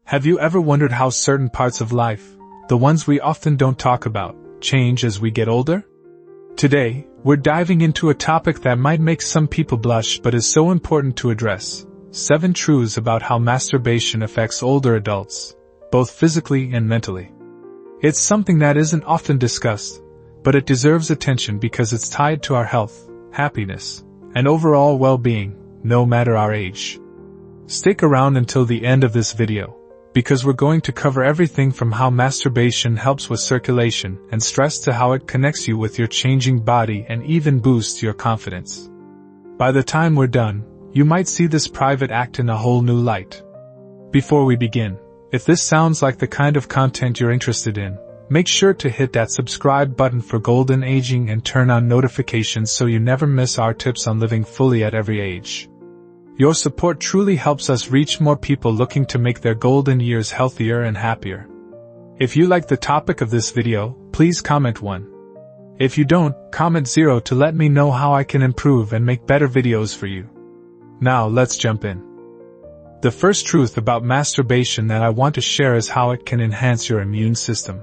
Have you ever wondered how certain parts of life, the ones we often don't talk about, change as we get older? Today, we're diving into a topic that might make some people blush but is so important to address: 7 truths about how masturbation affects older adults, both physically and mentally. It's something that isn't often discussed, but it deserves attention because it's tied to our health, happiness, and overall well-being, no matter our age. Stick around until the end of this video, because we're going to cover everything from how masturbation helps with circulation and stress to how it connects you with your changing body and even boosts your confidence. By the time we're done, you might see this private act in a whole new light. Before we begin, if this sounds like the kind of content you're interested in, make sure to hit that subscribe button for golden aging and turn on notifications so you never miss our tips on living fully at every age. Your support truly helps us reach more people looking to make their golden years healthier and happier. If you like the topic of this video, please comment 1. If you don't, comment 0 to let me know how I can improve and make better videos for you. Now let's jump in. The first truth about masturbation that I want to share is how it can enhance your immune system.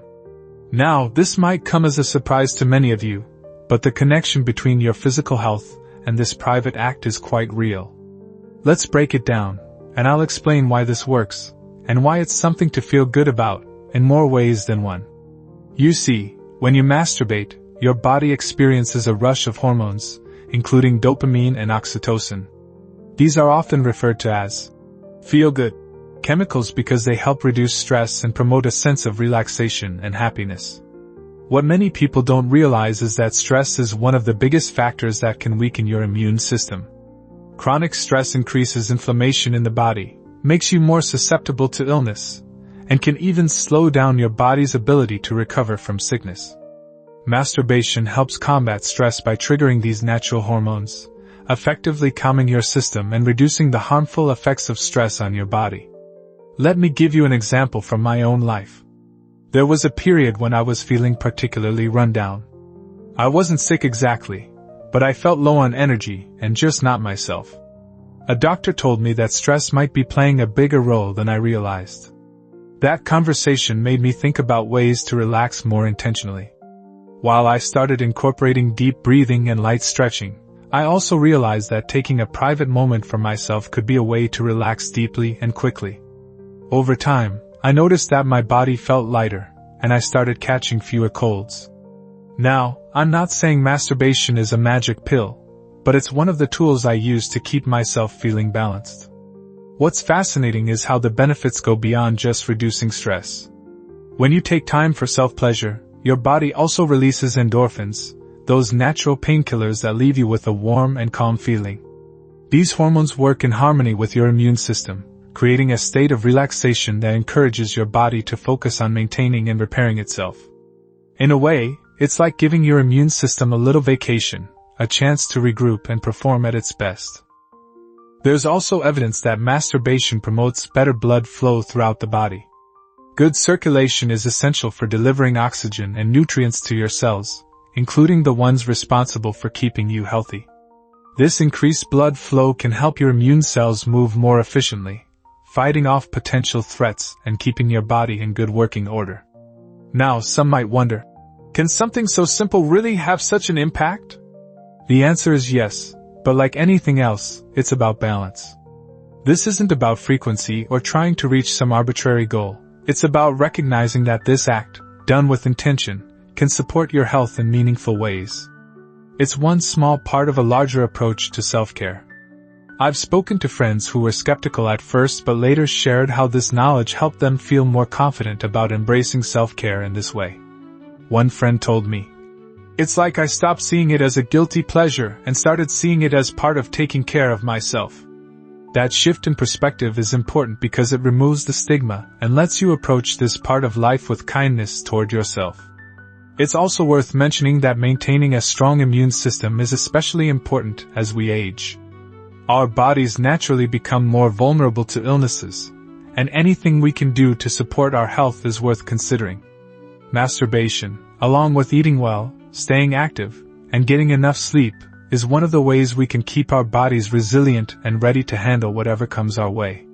Now, this might come as a surprise to many of you, but the connection between your physical health and this private act is quite real. Let's break it down, and I'll explain why this works, and why it's something to feel good about, in more ways than one. You see, when you masturbate, your body experiences a rush of hormones, including dopamine and oxytocin. These are often referred to as feel-good chemicals because they help reduce stress and promote a sense of relaxation and happiness. What many people don't realize is that stress is one of the biggest factors that can weaken your immune system. Chronic stress increases inflammation in the body, makes you more susceptible to illness, and can even slow down your body's ability to recover from sickness. Masturbation helps combat stress by triggering these natural hormones, effectively calming your system and reducing the harmful effects of stress on your body. Let me give you an example from my own life. There was a period when I was feeling particularly run down. I wasn't sick exactly, but I felt low on energy and just not myself. A doctor told me that stress might be playing a bigger role than I realized. That conversation made me think about ways to relax more intentionally. While I started incorporating deep breathing and light stretching, I also realized that taking a private moment for myself could be a way to relax deeply and quickly. Over time, I noticed that my body felt lighter, and I started catching fewer colds. Now, I'm not saying masturbation is a magic pill, but it's one of the tools I use to keep myself feeling balanced. What's fascinating is how the benefits go beyond just reducing stress. When you take time for self-pleasure, your body also releases endorphins, those natural painkillers that leave you with a warm and calm feeling. These hormones work in harmony with your immune system, creating a state of relaxation that encourages your body to focus on maintaining and repairing itself. In a way, it's like giving your immune system a little vacation, a chance to regroup and perform at its best. There's also evidence that masturbation promotes better blood flow throughout the body. Good circulation is essential for delivering oxygen and nutrients to your cells, including the ones responsible for keeping you healthy. This increased blood flow can help your immune cells move more efficiently, fighting off potential threats and keeping your body in good working order. Now, some might wonder, can something so simple really have such an impact? The answer is yes, but like anything else, it's about balance. This isn't about frequency or trying to reach some arbitrary goal. It's about recognizing that this act, done with intention, can support your health in meaningful ways. It's one small part of a larger approach to self-care. I've spoken to friends who were skeptical at first but later shared how this knowledge helped them feel more confident about embracing self-care in this way. One friend told me, "It's like I stopped seeing it as a guilty pleasure and started seeing it as part of taking care of myself." That shift in perspective is important because it removes the stigma and lets you approach this part of life with kindness toward yourself. It's also worth mentioning that maintaining a strong immune system is especially important as we age. Our bodies naturally become more vulnerable to illnesses, and anything we can do to support our health is worth considering. Masturbation, along with eating well, staying active, and getting enough sleep, is one of the ways we can keep our bodies resilient and ready to handle whatever comes our way.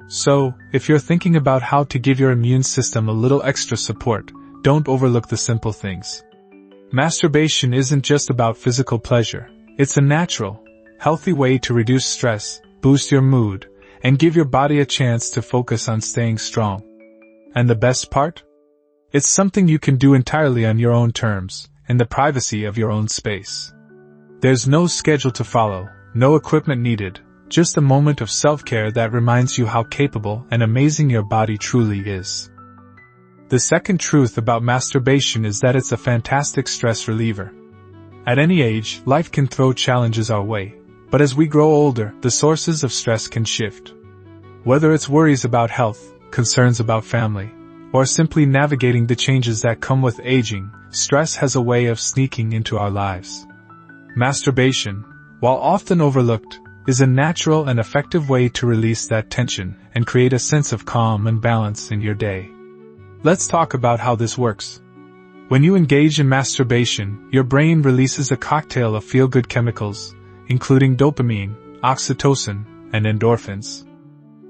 So, if you're thinking about how to give your immune system a little extra support, don't overlook the simple things. Masturbation isn't just about physical pleasure. It's a natural, healthy way to reduce stress, boost your mood, and give your body a chance to focus on staying strong. And the best part? It's something you can do entirely on your own terms, in the privacy of your own space. There's no schedule to follow, no equipment needed, just a moment of self-care that reminds you how capable and amazing your body truly is. The second truth about masturbation is that it's a fantastic stress reliever. At any age, life can throw challenges our way, but as we grow older, the sources of stress can shift. Whether it's worries about health, concerns about family, or simply navigating the changes that come with aging, stress has a way of sneaking into our lives. Masturbation, while often overlooked, is a natural and effective way to release that tension and create a sense of calm and balance in your day. Let's talk about how this works. When you engage in masturbation, your brain releases a cocktail of feel-good chemicals, including dopamine, oxytocin, and endorphins.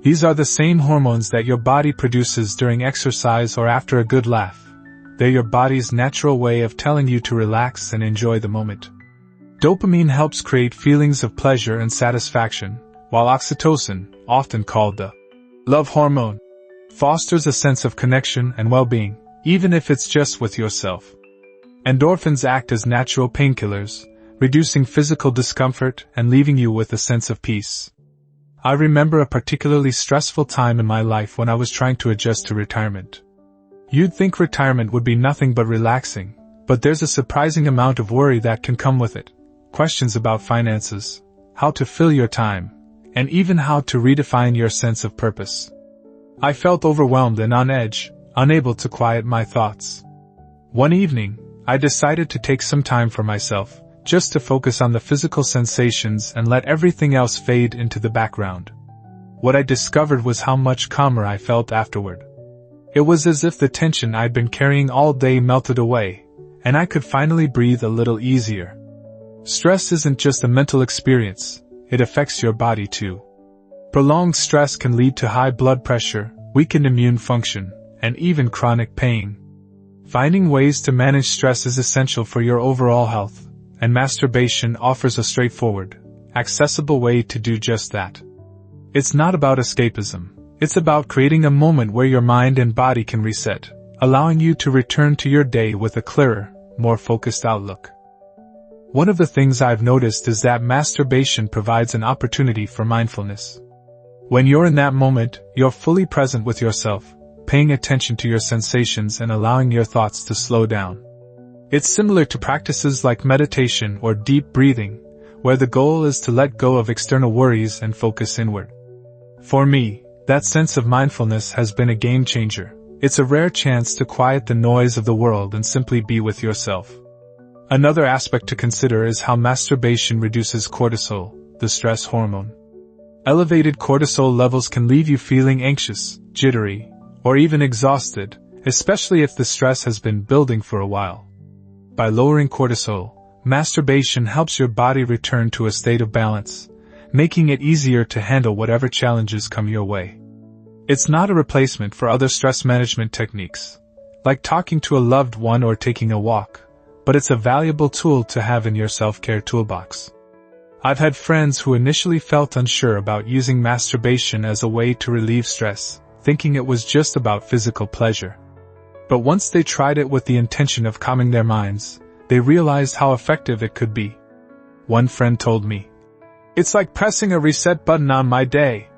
These are the same hormones that your body produces during exercise or after a good laugh. They're your body's natural way of telling you to relax and enjoy the moment. Dopamine helps create feelings of pleasure and satisfaction, while oxytocin, often called the love hormone, fosters a sense of connection and well-being, even if it's just with yourself. Endorphins act as natural painkillers, reducing physical discomfort and leaving you with a sense of peace. I remember a particularly stressful time in my life when I was trying to adjust to retirement. You'd think retirement would be nothing but relaxing, but there's a surprising amount of worry that can come with it. Questions about finances, how to fill your time, and even how to redefine your sense of purpose. I felt overwhelmed and on edge, unable to quiet my thoughts. One evening, I decided to take some time for myself, just to focus on the physical sensations and let everything else fade into the background. What I discovered was how much calmer I felt afterward. It was as if the tension I'd been carrying all day melted away, and I could finally breathe a little easier. Stress isn't just a mental experience, it affects your body too. Prolonged stress can lead to high blood pressure, weakened immune function, and even chronic pain. Finding ways to manage stress is essential for your overall health, and masturbation offers a straightforward, accessible way to do just that. It's not about escapism, it's about creating a moment where your mind and body can reset, allowing you to return to your day with a clearer, more focused outlook. One of the things I've noticed is that masturbation provides an opportunity for mindfulness. When you're in that moment, you're fully present with yourself, paying attention to your sensations and allowing your thoughts to slow down. It's similar to practices like meditation or deep breathing, where the goal is to let go of external worries and focus inward. For me, that sense of mindfulness has been a game changer. It's a rare chance to quiet the noise of the world and simply be with yourself. Another aspect to consider is how masturbation reduces cortisol, the stress hormone. Elevated cortisol levels can leave you feeling anxious, jittery, or even exhausted, especially if the stress has been building for a while. By lowering cortisol, masturbation helps your body return to a state of balance, making it easier to handle whatever challenges come your way. It's not a replacement for other stress management techniques, like talking to a loved one or taking a walk, but it's a valuable tool to have in your self-care toolbox. I've had friends who initially felt unsure about using masturbation as a way to relieve stress, thinking it was just about physical pleasure. But once they tried it with the intention of calming their minds, they realized how effective it could be. One friend told me, "It's like pressing a reset button on my day."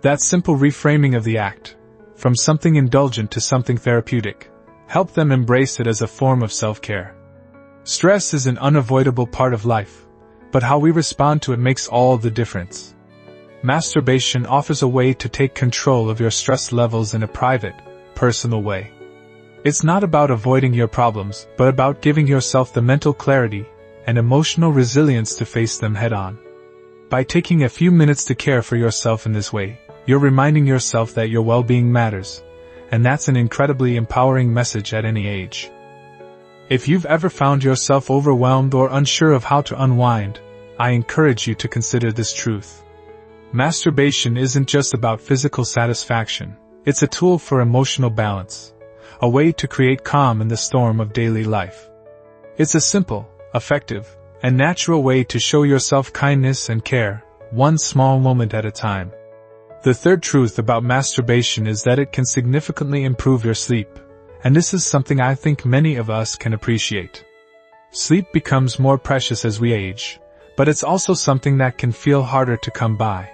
That simple reframing of the act, from something indulgent to something therapeutic, helped them embrace it as a form of self-care. Stress is an unavoidable part of life, but how we respond to it makes all the difference. Masturbation offers a way to take control of your stress levels in a private, personal way. It's not about avoiding your problems, but about giving yourself the mental clarity and emotional resilience to face them head-on. By taking a few minutes to care for yourself in this way, you're reminding yourself that your well-being matters, and that's an incredibly empowering message at any age. If you've ever found yourself overwhelmed or unsure of how to unwind, I encourage you to consider this truth. Masturbation isn't just about physical satisfaction, it's a tool for emotional balance, a way to create calm in the storm of daily life. It's a simple, effective, and natural way to show yourself kindness and care, one small moment at a time. The third truth about masturbation is that it can significantly improve your sleep, and this is something I think many of us can appreciate. Sleep becomes more precious as we age, but it's also something that can feel harder to come by.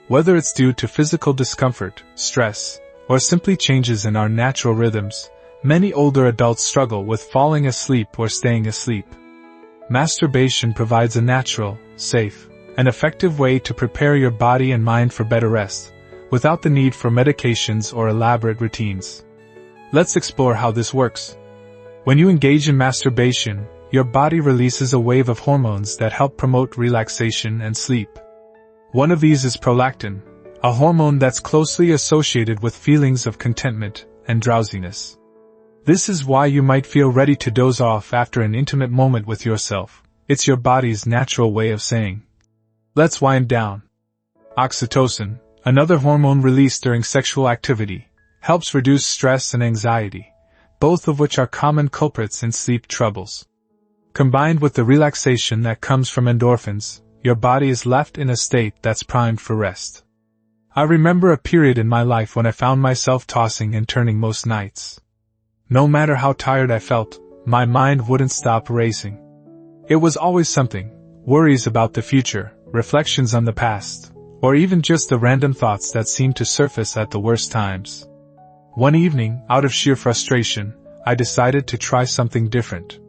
Whether it's due to physical discomfort, stress, or simply changes in our natural rhythms, many older adults struggle with falling asleep or staying asleep. Masturbation provides a natural, safe, and effective way to prepare your body and mind for better rest, without the need for medications or elaborate routines. Let's explore how this works. When you engage in masturbation, your body releases a wave of hormones that help promote relaxation and sleep. One of these is prolactin, a hormone that's closely associated with feelings of contentment and drowsiness. This is why you might feel ready to doze off after an intimate moment with yourself. It's your body's natural way of saying, "Let's wind down." Oxytocin, another hormone released during sexual activity, helps reduce stress and anxiety, both of which are common culprits in sleep troubles. Combined with the relaxation that comes from endorphins, your body is left in a state that's primed for rest. I remember a period in my life when I found myself tossing and turning most nights. No matter how tired I felt, my mind wouldn't stop racing. It was always something, worries about the future, reflections on the past, or even just the random thoughts that seemed to surface at the worst times. One evening, out of sheer frustration, I decided to try something different.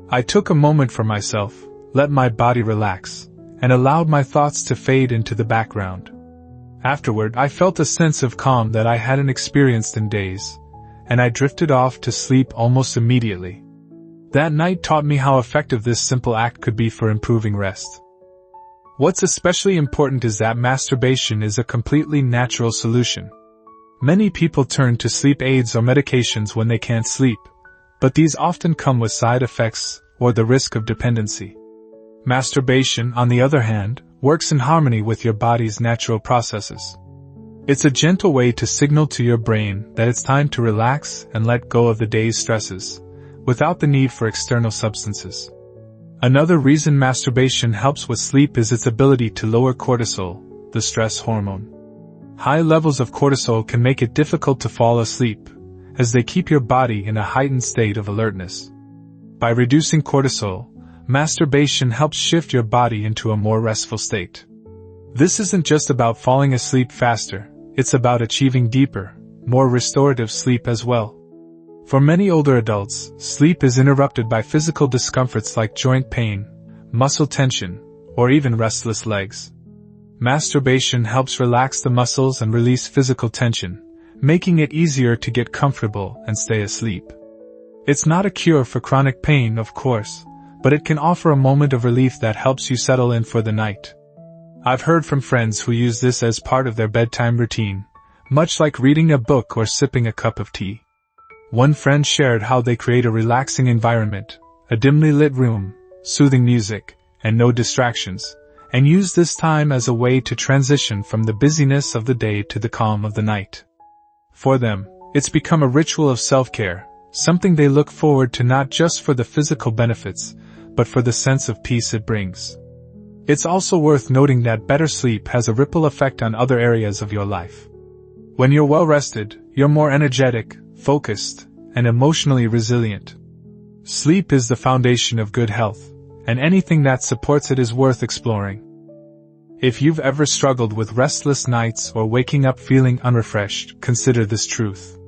I took a moment for myself, let my body relax, and allowed my thoughts to fade into the background. Afterward, I felt a sense of calm that I hadn't experienced in days, and I drifted off to sleep almost immediately. That night taught me how effective this simple act could be for improving rest. What's especially important is that masturbation is a completely natural solution. Many people turn to sleep aids or medications when they can't sleep, but these often come with side effects or the risk of dependency. Masturbation, on the other hand, works in harmony with your body's natural processes. It's a gentle way to signal to your brain that it's time to relax and let go of the day's stresses, without the need for external substances. Another reason masturbation helps with sleep is its ability to lower cortisol, the stress hormone. High levels of cortisol can make it difficult to fall asleep, as they keep your body in a heightened state of alertness. By reducing cortisol, masturbation helps shift your body into a more restful state. This isn't just about falling asleep faster, it's about achieving deeper, more restorative sleep as well. For many older adults, sleep is interrupted by physical discomforts like joint pain, muscle tension, or even restless legs. Masturbation helps relax the muscles and release physical tension, making it easier to get comfortable and stay asleep. It's not a cure for chronic pain, of course, but it can offer a moment of relief that helps you settle in for the night. I've heard from friends who use this as part of their bedtime routine, much like reading a book or sipping a cup of tea. One friend shared how they create a relaxing environment, a dimly lit room, soothing music, and no distractions, and use this time as a way to transition from the busyness of the day to the calm of the night. For them, it's become a ritual of self-care, something they look forward to not just for the physical benefits, but for the sense of peace it brings. It's also worth noting that better sleep has a ripple effect on other areas of your life. When you're well rested, you're more energetic, focused, and emotionally resilient. Sleep is the foundation of good health, and anything that supports it is worth exploring. If you've ever struggled with restless nights or waking up feeling unrefreshed, consider this truth.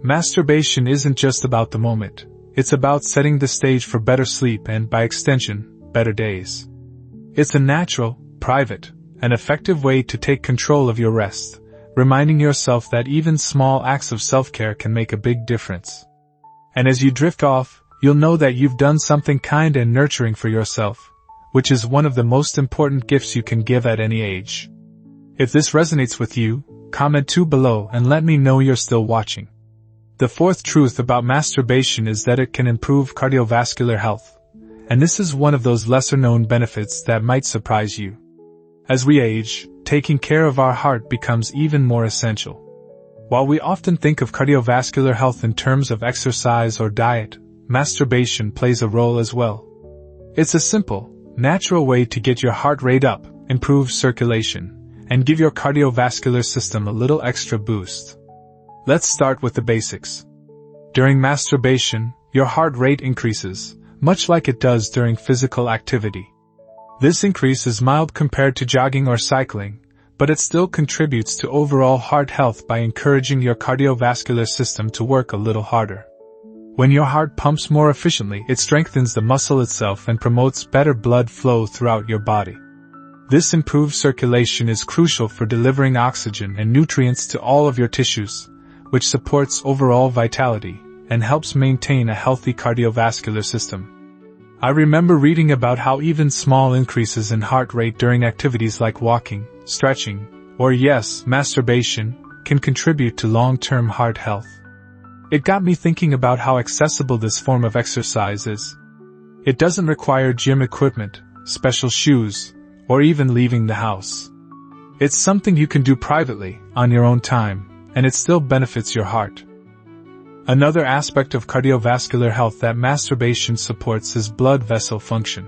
Masturbation isn't just about the moment, it's about setting the stage for better sleep and, by extension, better days. It's a natural, private, and effective way to take control of your rest, reminding yourself that even small acts of self-care can make a big difference. And as you drift off, you'll know that you've done something kind and nurturing for yourself, which is one of the most important gifts you can give at any age. If this resonates with you, comment below and let me know you're still watching. The fourth truth about masturbation is that it can improve cardiovascular health, and this is one of those lesser-known benefits that might surprise you. As we age, taking care of our heart becomes even more essential. While we often think of cardiovascular health in terms of exercise or diet, masturbation plays a role as well. It's a simple, natural way to get your heart rate up, improve circulation, and give your cardiovascular system a little extra boost. Let's start with the basics. During masturbation, your heart rate increases, much like it does during physical activity. This increase is mild compared to jogging or cycling, but it still contributes to overall heart health by encouraging your cardiovascular system to work a little harder. When your heart pumps more efficiently, it strengthens the muscle itself and promotes better blood flow throughout your body. This improved circulation is crucial for delivering oxygen and nutrients to all of your tissues, which supports overall vitality and helps maintain a healthy cardiovascular system. I remember reading about how even small increases in heart rate during activities like walking, stretching, or masturbation, can contribute to long-term heart health. It got me thinking about how accessible this form of exercise is. It doesn't require gym equipment, special shoes, or even leaving the house. It's something you can do privately, on your own time, and it still benefits your heart. Another aspect of cardiovascular health that masturbation supports is blood vessel function.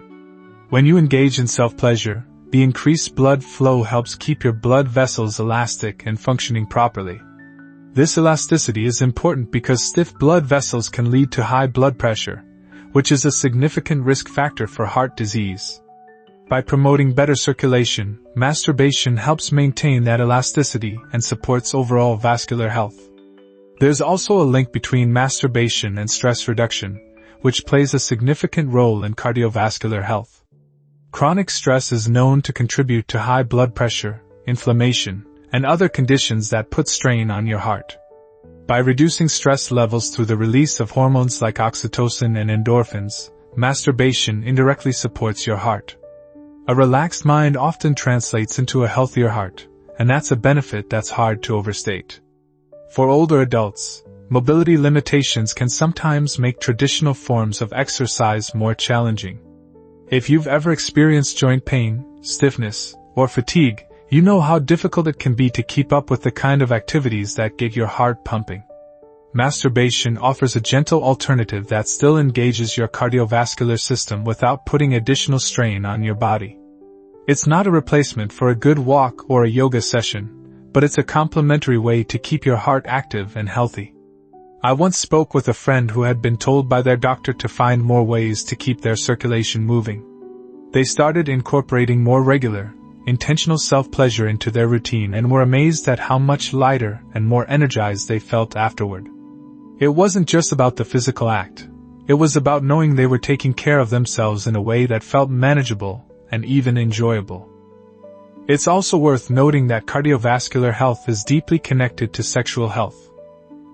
When you engage in self-pleasure, the increased blood flow helps keep your blood vessels elastic and functioning properly. This elasticity is important because stiff blood vessels can lead to high blood pressure, which is a significant risk factor for heart disease. By promoting better circulation, masturbation helps maintain that elasticity and supports overall vascular health. There's also a link between masturbation and stress reduction, which plays a significant role in cardiovascular health. Chronic stress is known to contribute to high blood pressure, inflammation, and other conditions that put strain on your heart. By reducing stress levels through the release of hormones like oxytocin and endorphins, masturbation indirectly supports your heart. A relaxed mind often translates into a healthier heart, and that's a benefit that's hard to overstate. For older adults, mobility limitations can sometimes make traditional forms of exercise more challenging. If you've ever experienced joint pain, stiffness, or fatigue, you know how difficult it can be to keep up with the kind of activities that get your heart pumping. Masturbation offers a gentle alternative that still engages your cardiovascular system without putting additional strain on your body. It's not a replacement for a good walk or a yoga session, but it's a complementary way to keep your heart active and healthy. I once spoke with a friend who had been told by their doctor to find more ways to keep their circulation moving. They started incorporating more regular, intentional self-pleasure into their routine and were amazed at how much lighter and more energized they felt afterward. It wasn't just about the physical act. It was about knowing they were taking care of themselves in a way that felt manageable and even enjoyable. It's also worth noting that cardiovascular health is deeply connected to sexual health.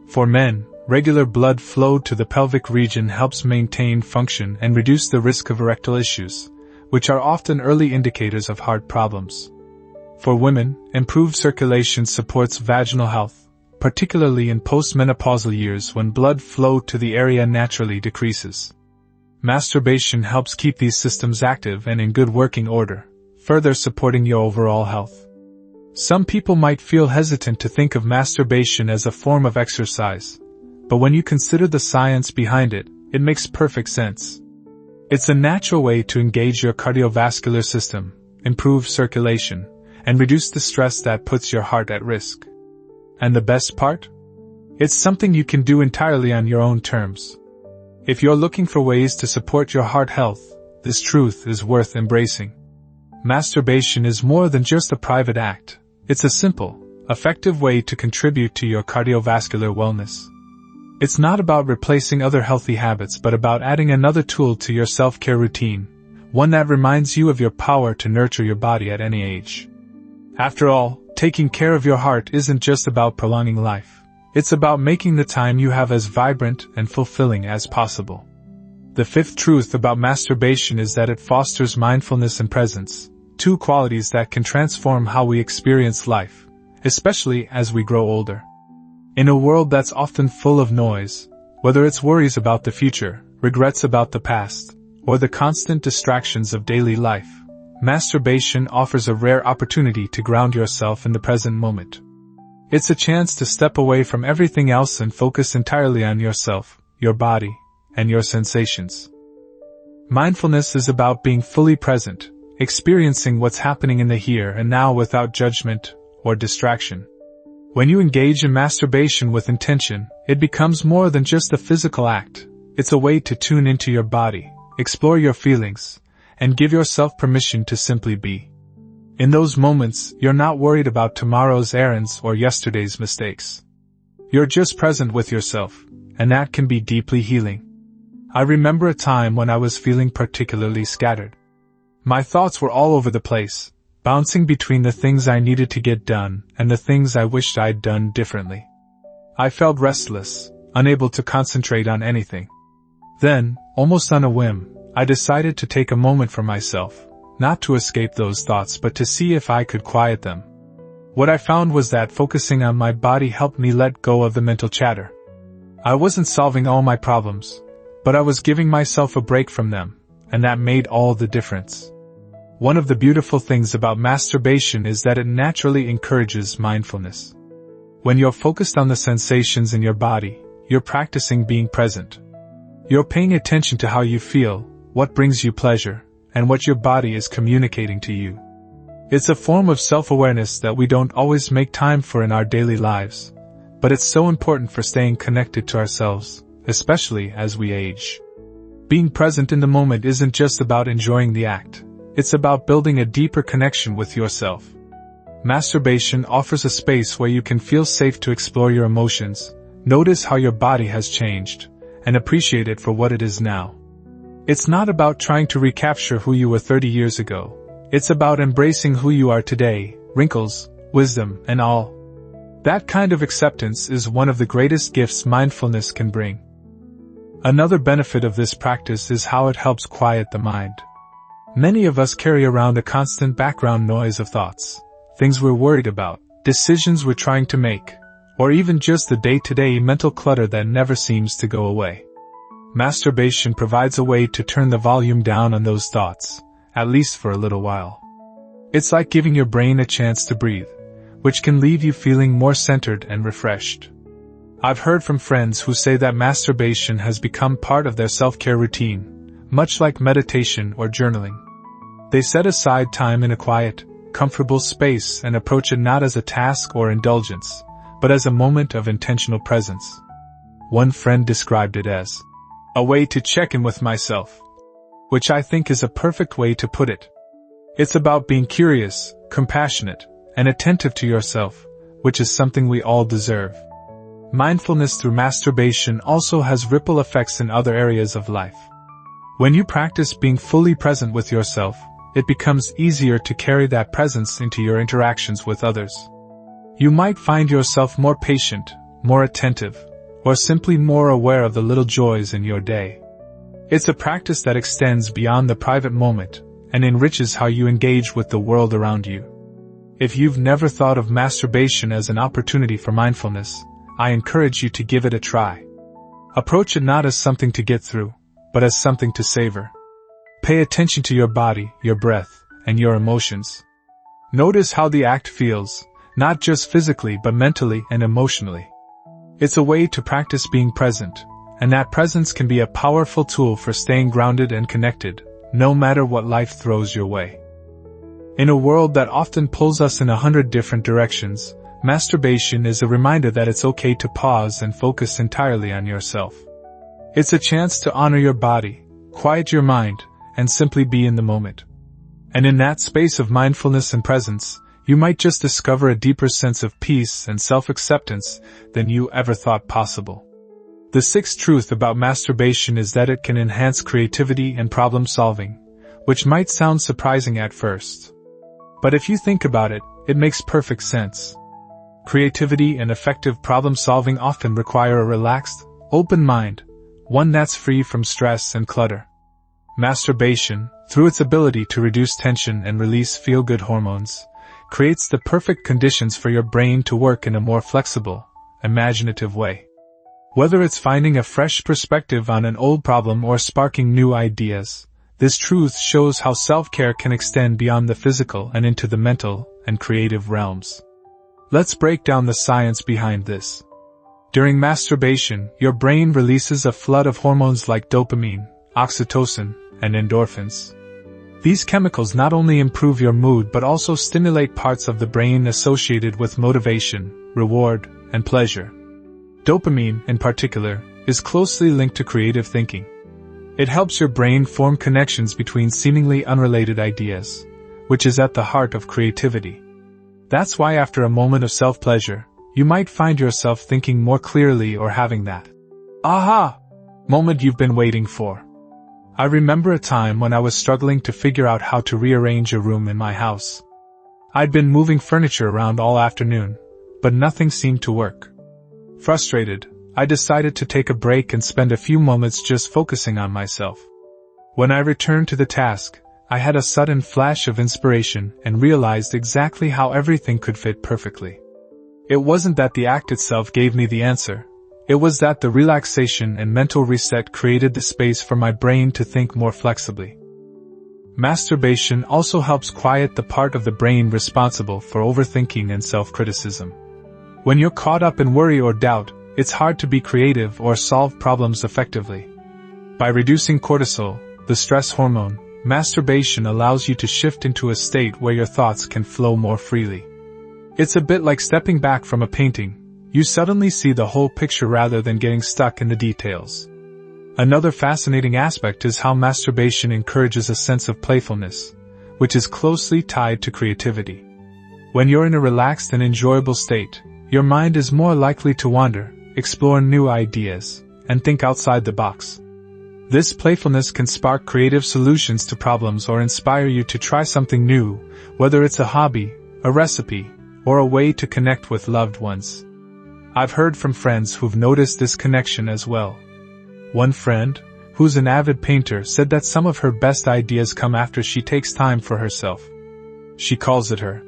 For men, regular blood flow to the pelvic region helps maintain function and reduce the risk of erectile issues, which are often early indicators of heart problems. For women, improved circulation supports vaginal health, particularly in postmenopausal years when blood flow to the area naturally decreases. Masturbation helps keep these systems active and in good working order, further supporting your overall health. Some people might feel hesitant to think of masturbation as a form of exercise, but when you consider the science behind it, it makes perfect sense. It's a natural way to engage your cardiovascular system, improve circulation, and reduce the stress that puts your heart at risk. And the best part? It's something you can do entirely on your own terms. If you're looking for ways to support your heart health, this truth is worth embracing. Masturbation is more than just a private act. It's a simple, effective way to contribute to your cardiovascular wellness. It's not about replacing other healthy habits but about adding another tool to your self-care routine, one that reminds you of your power to nurture your body at any age. After all, taking care of your heart isn't just about prolonging life. It's about making the time you have as vibrant and fulfilling as possible. The fifth truth about masturbation is that it fosters mindfulness and presence, two qualities that can transform how we experience life, especially as we grow older. In a world that's often full of noise, whether it's worries about the future, regrets about the past, or the constant distractions of daily life, masturbation offers a rare opportunity to ground yourself in the present moment. It's a chance to step away from everything else and focus entirely on yourself, your body, and your sensations. Mindfulness is about being fully present, experiencing what's happening in the here and now without judgment or distraction. When you engage in masturbation with intention, it becomes more than just a physical act. It's a way to tune into your body, explore your feelings, and give yourself permission to simply be. In those moments, you're not worried about tomorrow's errands or yesterday's mistakes. You're just present with yourself, and that can be deeply healing. I remember a time when I was feeling particularly scattered. My thoughts were all over the place, bouncing between the things I needed to get done and the things I wished I'd done differently. I felt restless, unable to concentrate on anything. Then, almost on a whim, I decided to take a moment for myself, not to escape those thoughts but to see if I could quiet them. What I found was that focusing on my body helped me let go of the mental chatter. I wasn't solving all my problems, but I was giving myself a break from them, and that made all the difference. One of the beautiful things about masturbation is that it naturally encourages mindfulness. When you're focused on the sensations in your body, you're practicing being present. You're paying attention to how you feel, what brings you pleasure, and what your body is communicating to you. It's a form of self-awareness that we don't always make time for in our daily lives, but it's so important for staying connected to ourselves, especially as we age. Being present in the moment isn't just about enjoying the act, it's about building a deeper connection with yourself. Masturbation offers a space where you can feel safe to explore your emotions, notice how your body has changed, and appreciate it for what it is now. It's not about trying to recapture who you were 30 years ago. It's about embracing who you are today, wrinkles, wisdom, and all. That kind of acceptance is one of the greatest gifts mindfulness can bring. Another benefit of this practice is how it helps quiet the mind. Many of us carry around a constant background noise of thoughts, things we're worried about, decisions we're trying to make, or even just the day-to-day mental clutter that never seems to go away. Masturbation provides a way to turn the volume down on those thoughts, at least for a little while. It's like giving your brain a chance to breathe, which can leave you feeling more centered and refreshed. I've heard from friends who say that masturbation has become part of their self-care routine, much like meditation or journaling. They set aside time in a quiet, comfortable space and approach it not as a task or indulgence, but as a moment of intentional presence. One friend described it as a way to check in with myself, which I think is a perfect way to put it. It's about being curious, compassionate, and attentive to yourself, which is something we all deserve. Mindfulness through masturbation also has ripple effects in other areas of life. When you practice being fully present with yourself, it becomes easier to carry that presence into your interactions with others. You might find yourself more patient, more attentive, or simply more aware of the little joys in your day. It's a practice that extends beyond the private moment and enriches how you engage with the world around you. If you've never thought of masturbation as an opportunity for mindfulness, I encourage you to give it a try. Approach it not as something to get through, but as something to savor. Pay attention to your body, your breath, and your emotions. Notice how the act feels, not just physically but mentally and emotionally. It's a way to practice being present, and that presence can be a powerful tool for staying grounded and connected, no matter what life throws your way. In a world that often pulls us in 100 different directions, masturbation is a reminder that it's okay to pause and focus entirely on yourself. It's a chance to honor your body, quiet your mind, and simply be in the moment. And in that space of mindfulness and presence, you might just discover a deeper sense of peace and self-acceptance than you ever thought possible. The sixth truth about masturbation is that it can enhance creativity and problem-solving, which might sound surprising at first. But if you think about it, it makes perfect sense. Creativity and effective problem-solving often require a relaxed, open mind, one that's free from stress and clutter. Masturbation, through its ability to reduce tension and release feel-good hormones, creates the perfect conditions for your brain to work in a more flexible, imaginative way. Whether it's finding a fresh perspective on an old problem or sparking new ideas, This truth shows how self-care can extend beyond the physical and into the mental and creative realms. Let's break down the science behind this. During masturbation, your brain releases a flood of hormones like dopamine, oxytocin, and endorphins. These chemicals not only improve your mood but also stimulate parts of the brain associated with motivation, reward, and pleasure. Dopamine, in particular, is closely linked to creative thinking. It helps your brain form connections between seemingly unrelated ideas, which is at the heart of creativity. That's why after a moment of self-pleasure, you might find yourself thinking more clearly or having that aha moment you've been waiting for. I remember a time when I was struggling to figure out how to rearrange a room in my house. I'd been moving furniture around all afternoon, but nothing seemed to work. Frustrated, I decided to take a break and spend a few moments just focusing on myself. When I returned to the task, I had a sudden flash of inspiration and realized exactly how everything could fit perfectly. It wasn't that the act itself gave me the answer. It was that the relaxation and mental reset created the space for my brain to think more flexibly. Masturbation also helps quiet the part of the brain responsible for overthinking and self-criticism. When you're caught up in worry or doubt, it's hard to be creative or solve problems effectively. By reducing cortisol, the stress hormone, masturbation allows you to shift into a state where your thoughts can flow more freely. It's a bit like stepping back from a painting. You suddenly see the whole picture rather than getting stuck in the details. Another fascinating aspect is how masturbation encourages a sense of playfulness, which is closely tied to creativity. When you're in a relaxed and enjoyable state, your mind is more likely to wander, explore new ideas, and think outside the box. This playfulness can spark creative solutions to problems or inspire you to try something new, whether it's a hobby, a recipe, or a way to connect with loved ones. I've heard from friends who've noticed this connection as well. One friend, who's an avid painter, said that some of her best ideas come after she takes time for herself. She calls it her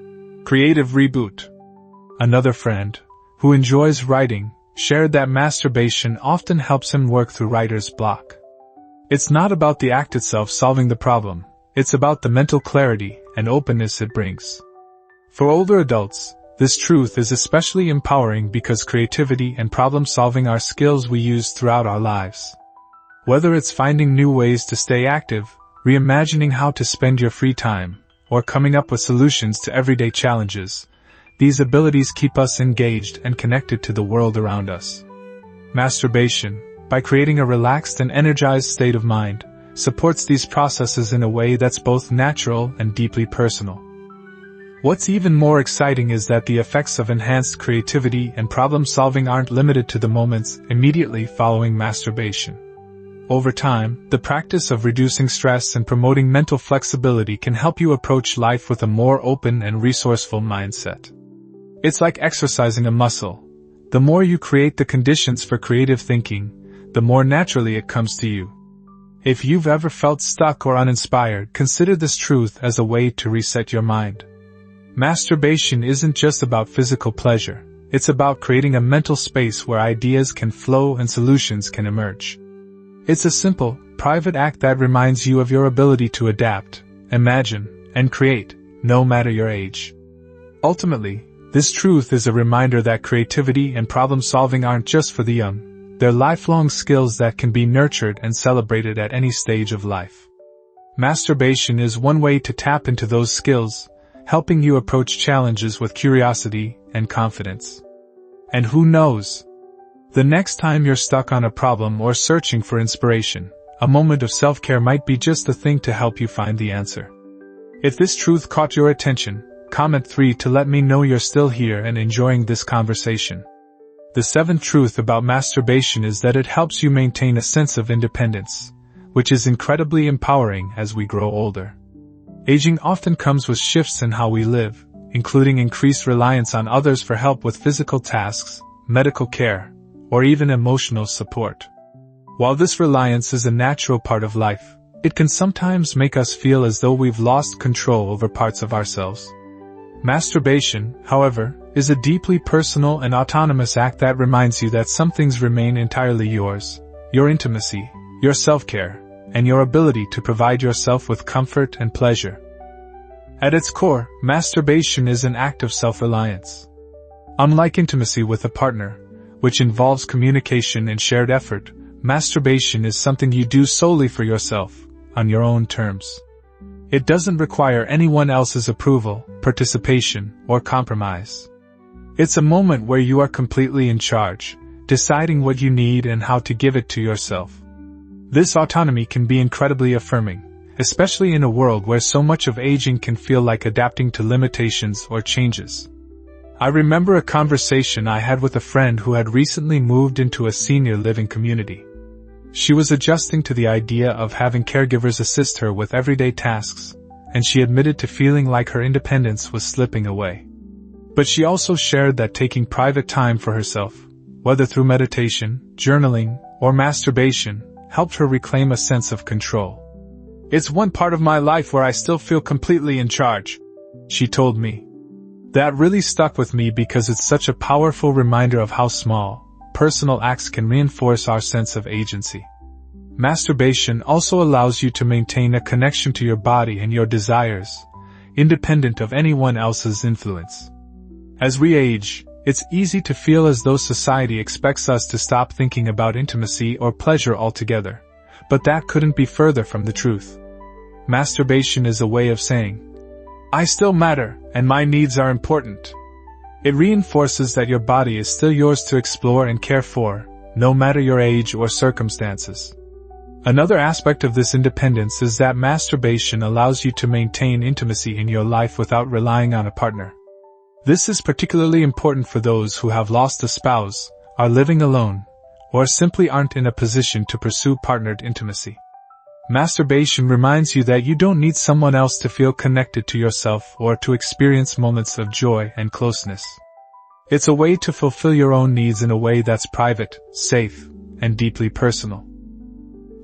creative reboot. Another friend, who enjoys writing, shared that masturbation often helps him work through writer's block. It's not about the act itself solving the problem, it's about the mental clarity and openness it brings. For older adults, this truth is especially empowering because creativity and problem-solving are skills we use throughout our lives. Whether it's finding new ways to stay active, reimagining how to spend your free time, or coming up with solutions to everyday challenges, these abilities keep us engaged and connected to the world around us. Masturbation, by creating a relaxed and energized state of mind, supports these processes in a way that's both natural and deeply personal. What's even more exciting is that the effects of enhanced creativity and problem-solving aren't limited to the moments immediately following masturbation. Over time, the practice of reducing stress and promoting mental flexibility can help you approach life with a more open and resourceful mindset. It's like exercising a muscle. The more you create the conditions for creative thinking, the more naturally it comes to you. If you've ever felt stuck or uninspired, consider this truth as a way to reset your mind. Masturbation isn't just about physical pleasure, it's about creating a mental space where ideas can flow and solutions can emerge. It's a simple, private act that reminds you of your ability to adapt, imagine, and create, no matter your age. Ultimately, this truth is a reminder that creativity and problem-solving aren't just for the young, they're lifelong skills that can be nurtured and celebrated at any stage of life. Masturbation is one way to tap into those skills, helping you approach challenges with curiosity and confidence. And who knows? The next time you're stuck on a problem or searching for inspiration, a moment of self-care might be just the thing to help you find the answer. If this truth caught your attention, comment 3 to let me know you're still here and enjoying this conversation. The seventh truth about masturbation is that it helps you maintain a sense of independence, which is incredibly empowering as we grow older. Aging often comes with shifts in how we live, including increased reliance on others for help with physical tasks, medical care, or even emotional support. While this reliance is a natural part of life, it can sometimes make us feel as though we've lost control over parts of ourselves. Masturbation, however, is a deeply personal and autonomous act that reminds you that some things remain entirely yours: your intimacy, your self-care, and your ability to provide yourself with comfort and pleasure. At its core, masturbation is an act of self-reliance. Unlike intimacy with a partner, which involves communication and shared effort, masturbation is something you do solely for yourself, on your own terms. It doesn't require anyone else's approval, participation, or compromise. It's a moment where you are completely in charge, deciding what you need and how to give it to yourself. This autonomy can be incredibly affirming, especially in a world where so much of aging can feel like adapting to limitations or changes. I remember a conversation I had with a friend who had recently moved into a senior living community. She was adjusting to the idea of having caregivers assist her with everyday tasks, and she admitted to feeling like her independence was slipping away. But she also shared that taking private time for herself, whether through meditation, journaling, or masturbation, helped her reclaim a sense of control. "It's one part of my life where I still feel completely in charge," she told me. That really stuck with me because it's such a powerful reminder of how small, personal acts can reinforce our sense of agency. Masturbation also allows you to maintain a connection to your body and your desires, independent of anyone else's influence. As we age, it's easy to feel as though society expects us to stop thinking about intimacy or pleasure altogether, but that couldn't be further from the truth. Masturbation is a way of saying, "I still matter, and my needs are important." It reinforces that your body is still yours to explore and care for, no matter your age or circumstances. Another aspect of this independence is that masturbation allows you to maintain intimacy in your life without relying on a partner. This is particularly important for those who have lost a spouse, are living alone, or simply aren't in a position to pursue partnered intimacy. Masturbation reminds you that you don't need someone else to feel connected to yourself or to experience moments of joy and closeness. It's a way to fulfill your own needs in a way that's private, safe, and deeply personal.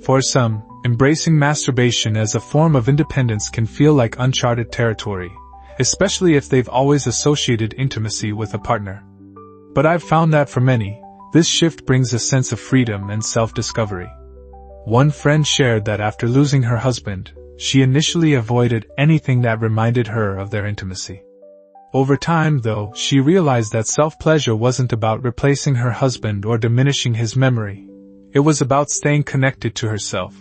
For some, embracing masturbation as a form of independence can feel like uncharted territory, especially if they've always associated intimacy with a partner. But I've found that for many, this shift brings a sense of freedom and self-discovery. One friend shared that after losing her husband, she initially avoided anything that reminded her of their intimacy. Over time, though, she realized that self-pleasure wasn't about replacing her husband or diminishing his memory. It was about staying connected to herself.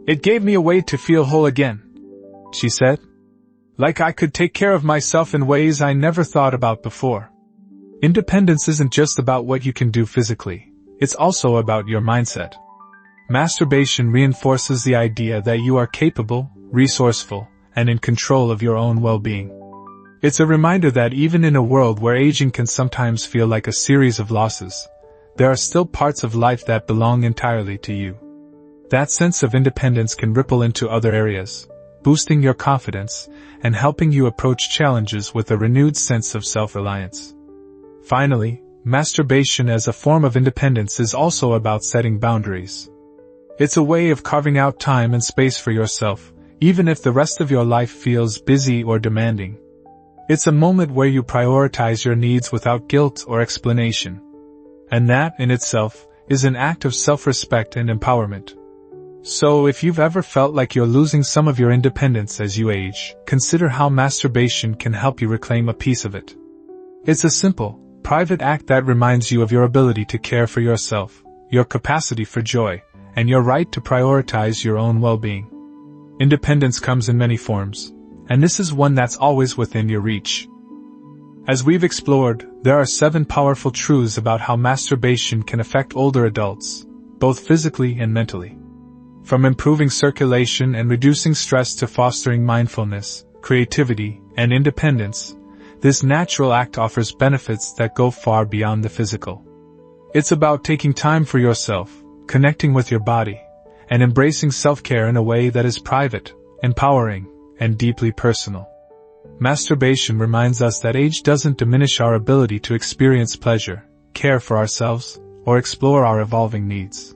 "It gave me a way to feel whole again," she said. "Like I could take care of myself in ways I never thought about before." Independence isn't just about what you can do physically, it's also about your mindset. Masturbation reinforces the idea that you are capable, resourceful, and in control of your own well-being. It's a reminder that even in a world where aging can sometimes feel like a series of losses, there are still parts of life that belong entirely to you. That sense of independence can ripple into other areas, boosting your confidence and helping you approach challenges with a renewed sense of self-reliance. Finally, masturbation as a form of independence is also about setting boundaries. It's a way of carving out time and space for yourself, even if the rest of your life feels busy or demanding. It's a moment where you prioritize your needs without guilt or explanation. And that, in itself, is an act of self-respect and empowerment. So if you've ever felt like you're losing some of your independence as you age, consider how masturbation can help you reclaim a piece of it. It's a simple, private act that reminds you of your ability to care for yourself, your capacity for joy, and your right to prioritize your own well-being. Independence comes in many forms, and this is one that's always within your reach. As we've explored, there are 7 powerful truths about how masturbation can affect older adults, both physically and mentally. From improving circulation and reducing stress to fostering mindfulness, creativity, and independence, this natural act offers benefits that go far beyond the physical. It's about taking time for yourself, connecting with your body, and embracing self-care in a way that is private, empowering, and deeply personal. Masturbation reminds us that age doesn't diminish our ability to experience pleasure, care for ourselves, or explore our evolving needs.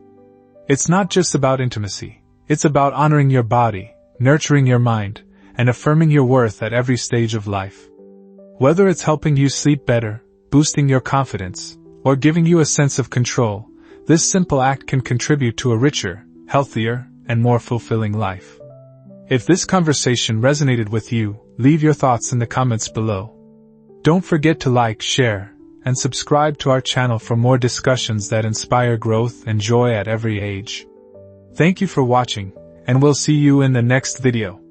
It's not just about intimacy, it's about honoring your body, nurturing your mind, and affirming your worth at every stage of life. Whether it's helping you sleep better, boosting your confidence, or giving you a sense of control, this simple act can contribute to a richer, healthier, and more fulfilling life. If this conversation resonated with you, leave your thoughts in the comments below. Don't forget to like, share, and subscribe to our channel for more discussions that inspire growth and joy at every age. Thank you for watching, and we'll see you in the next video.